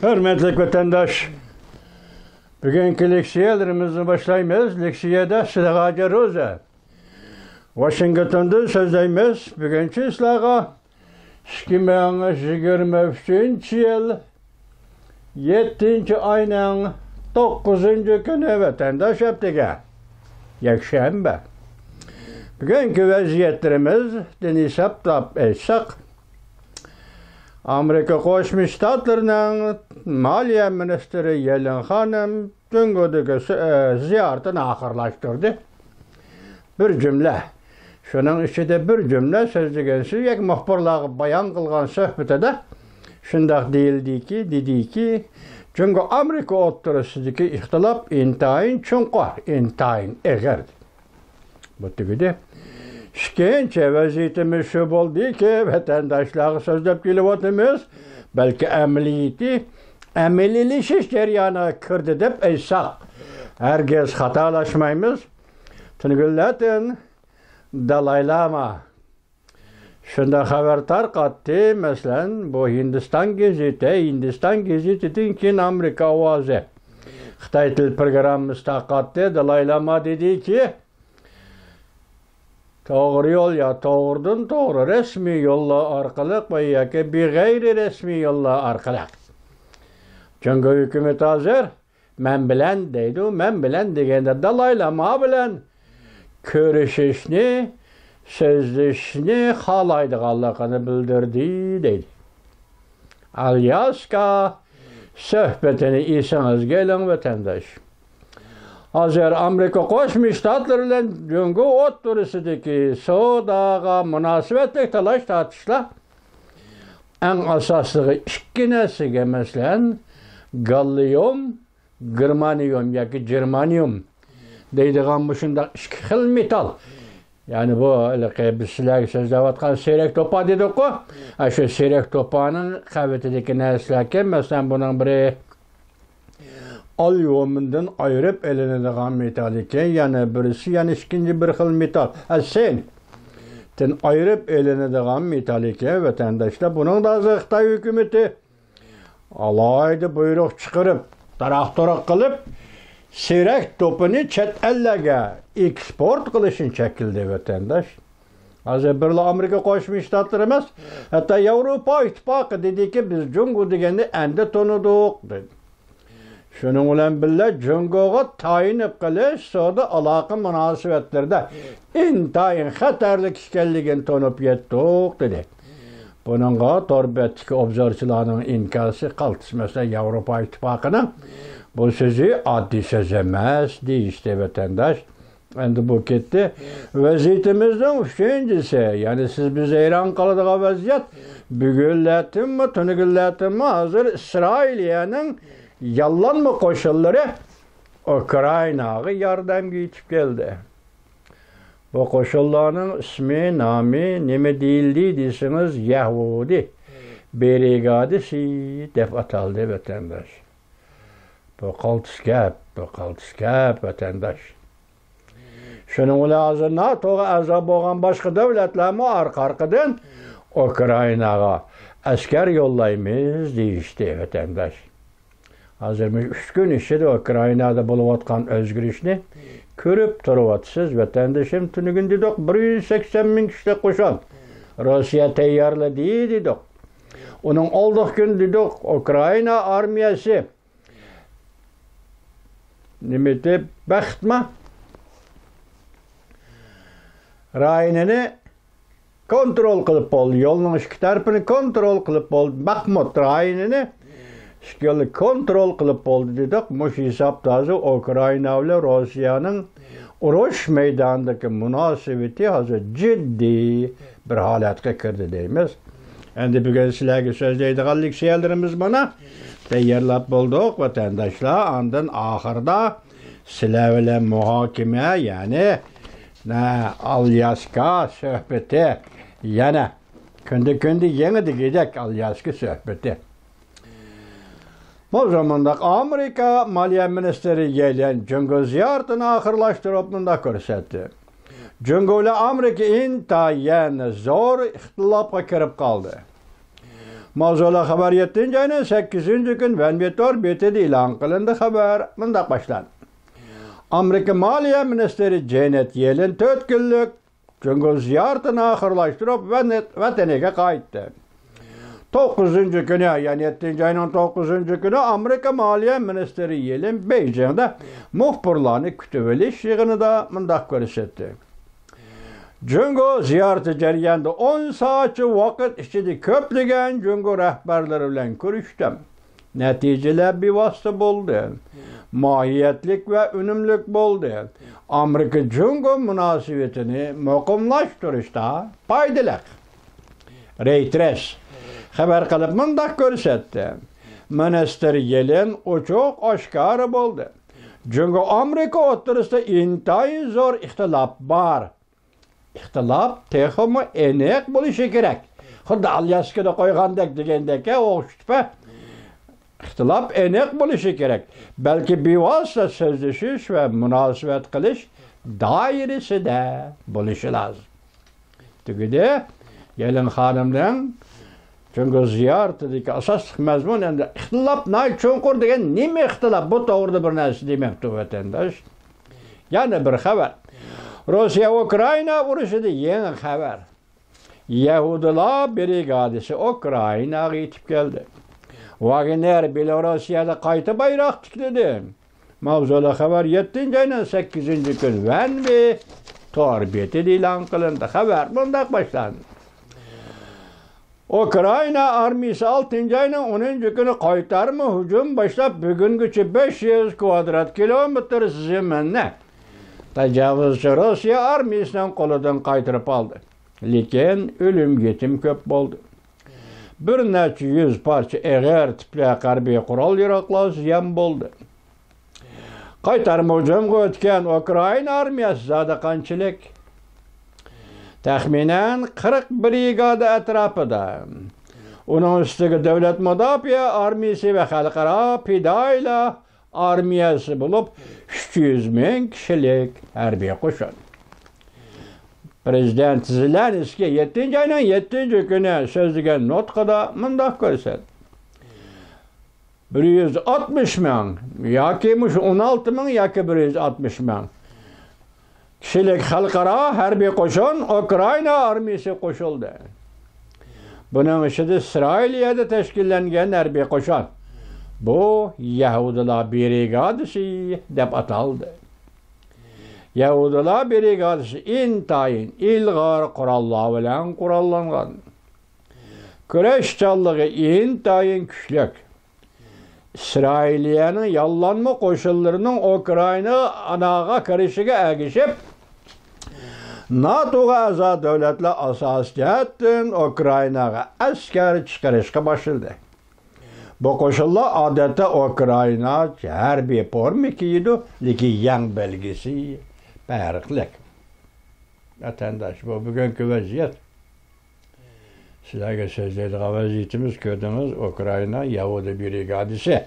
Hürmetli vatandaş, bugünkü leksiyalarımızı başlaymayız. Leksiyada Silahacı Roza. Washington'da sözleyimiz. Bugünkü islaha 2023 yıl 7. ayının 9. günü vatandaş yaptığı Yakşembe. Bugünkü vaziyetlerimiz dini saptap etsek, Amerika Koşmuş Ştatlarının Maliye Ministeri Yellen Hanım Cungo'daki ziyaretini ahırlaştırdı. Bir cümle. Şunun içinde bir cümle sözlügensi yek muhbirlığı bayan kılgan söhbetede şundak dedi ki Cungo Amerika oturusundaki ihtilaf intayin çunqa intayin eğerdi. Bu tügüde. Şikayetçi vaziyetimiz şu oldu ki vatandaşları sözlep geliyotimiz belki emelilişiş ceryanı kırdı deyip eysak. Herkes hatalaşmayımız. Tüngülletin Dalai Lama şunda haber tarqattı mesela bu Hindistan geziti'den kin Amerika avazı. Xitay til programımız tarqattı. Dalai Lama dedi ki doğru yol ya doğru resmi yolla arkalık ve ya ki bir gayri resmi yolla arkalık. Çünkü hükümet hazır men bilen deydi. Men bilen degende Dalai Lama bilen körüşüşünü, sözleşini halaydıqallığını bildirdi deydi. Alyaska söhbetini isiniz gelin vatandaş. Hazır Amerika Koşmuş Ştatları ile Cungo oturusundaki soğudağa münasebetlik talaş tartışla en asaslığı işkinesiga mesela gallium, germanium ya ki germanium deydiğim bu şunda iki metal. Yani bu öyle bizler sözlevatkan seyrek topa dedik o. Şu seyrek topanın kavvetideki neslerken mesela bunun biri alyumundan ayırıp elinediğin metal iken yani birisi yani ikinci bir xil metal. Sen ayırıp elinediğin metal iken vatandaşlar bunun da Xitay hükümeti alaydı buyruk çıkarıp tarak kılıp seyrek topunu çet ellerge eksport kılışın çekildi vatandaş. Hazır birle Amerika Koşmuş Ştatları emas. Hatta Avrupa İttifakı dedi ki biz Cungo degeni endi tanıdık dedi. Şunun bilen birle Cungo'ga tayinip kılış sonra alaka münasebetlerde intayin xatarlık işkelligini tanıp yettik dedi. Bununla torbetki obzorçularının inkası kaltısı mesela Avrupa İttifakı'nın bu sözü adli söz emez işte vatandaş. Endi bu gitti. Vaziyetimizden üçüncüsü yani siz bize İran kalıdığı vaziyet bugünletin mi tünügünletin mi hazır İsrailiye'nin yallanma koşulları Ukrayna'ya yardım geçip geldi. Bu koşulların ismi, nami, neme değildi desiniz Yahudi. Brigadisi def ataldı vatandaş. Bu kaltıskap vatandaş. Şunun ile hazır NATO'ya azab olan başka devletlerimi arkadan Ukrayna'ya asker yollayımız deyişti vatandaş. Hazır 3 gün içinde Ukrayna'da buluvatkan özgürlüğünü körüp duruvatsız vatandaşım tünügün dedik 180 bin kişi koşan Rusya teyyarlı değil dedik. Onun olduk gün dedik Ukrayna armiyası nimeti Baxtma rayonunu kontrol kılıp oldu. Yolun iki tarafını kontrol kılıp oldu. Bakhmut rayonunu şöyle kontrol kılıp oldu dedik. Muş hesaptazı Ukrayna ile Rusya'nın uruş meydanındaki münasebeti hazır ciddi bir halatga kirdi deymiz. Endi bugün sizlerge sözleydiğin leksiyalarımız bana tayyorlab bulduk vatandaşlar. Andın ahırda sizler bilen muhakeme yani Alyaska söhbeti yana kündü yeni gidecek Alyaska söhbeti. Bu zamanda Amerika Maliye Ministeri gelen Cungo ziyaretini ahırlaştırıp da körsetti. Cungo ile Amerika intayin zor ihtilafga kirip kaldı. Mavzula haber 7. ayının 8. gün Venvitor betedi ilan kılındı haber mındak başlandı. Amerika Maliye Ministeri Janet Yellen 4 günlük Cüngül ziyaretini ahırlaştırıp vataniga kayıttı. 9. günü yani 7. ayının 9. günü Amerika Maliye Ministeri Yellen Beijing'de muhbirlarını kütüveliş yığını da mındak görsetti. Cüngül ziyareti jarayonida 10 saatçı vakit içinde köplegen Cüngül rehberleri bilen görüştüm. Neticeler bevosita bo'ldi. Mohiyetlik ve ünümlük bo'ldi. Amerika Cüngül münasebetini muqimlashtirishda foydali. Reuters xabar qilib mundaq ko'rsatdi. Minister Yellen ochiq oshkora bo'ldi. Cüngül Amerika o'rtasida intayin zo'r ixtilof bor. İxtilof texmi aniq bo'lishi kerak. Xuddi Alyaskada qo'ygandek degandek o'xshitib. İxtilof aniq bo'lishi kerak. Balki bevosita so'zlashish va munosabat qilish doirasida bo'lishi lozim. Tugida Yellen xonimning Cüngül ziyoratidagi asosiy mazmun endi ixtilof nay cho'nqur degan nima ixtilof? Bu to'g'rida bir narsa demoqchi vatandosh. Yana bir xabar. Rusya Ukrayna urushida yangi xabar. Yahudilar brigadasi Ukraynaga yetib keldi. Wagner Belarusiyada qayta bayroq tikladi. Mavzula xabar 7. ayının 8. gün Venvi torbeti e'lon qilindi. Xabar bunday boshlandi. Ukrayna armiyasi 6. ayının 10. günü qaytarma hujum boshlab bugungacha 500 kvadrat kilometr zaminni tajovuzchi Rossiya armiyasining qo'lidan qaytarib oldi. Lekin o'lim yetim ko'p bo'ldi. Bir necha yuz parcha eg'er tipli harbiy qurol yaroqlar ziyon bo'ldi. Qaytarma hujumga o'tgan Ukrayna armiyasi zada qanchalik? Taxminan 40 brigada atrofida. Uning ustiga davlat mudofaa armiyasi va xalqaro fidoilar armiyasi bo'lib 300 ming kishilik harbiy qo'shin. Prezident Zelenskiy 7. ayının 7. günü so'zlagan nutqida mundaq ko'rsatdi. 160 ming yoki 16 ming yoki 160 ming kishilik xalqaro harbiy qo'shin Ukrayna armiyasi qo'shildi. Buning ichida Isroiliyada tashkillangan harbiy qo'shin. Bu Yahudilar brigadasi deb ataldi. Yahudilar brigadasi intayin ilg'or qurollar bilan qurollangan. Kurashchanligi intayin kuchli. İsrailiyaning yollanma qo'shinlarining Ukrayna anaga kirishiga ergishib, NATO'ga a'zo davlatlar asosiyatdan Ukraynaga askar chiqarishga boshladi. Bu qo'shinlar odatda Ukrayna harbiy forma kiydi, lekin yang belgisi farqli. Vatandosh, bu bugungi vaziyat. Sizlarga so'zlaydigan vaziyatimiz ko'rdingiz, Ukrayna Yahudi brigadasi.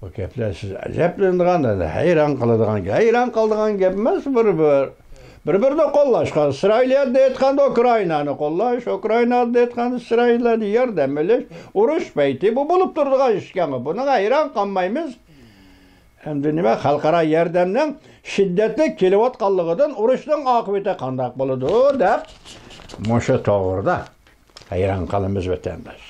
Bu gaplar siz ajablanadigan, hayron qiladigan gap emas, bir-birini qo'llashga. Isroiliyada aytganda Ukrainani qo'llash, Ukrainada aytganda Isroilni yordam berish, urush payti bu bo'lib turadigan ishkami. Buni hayron qolmaymiz. Endi nima xalqaro yordamning shiddatli kelayotganligidan urushning oqibati qanday bo'ladi deb Moşa to'g'rida hayron qolamiz vatandosh.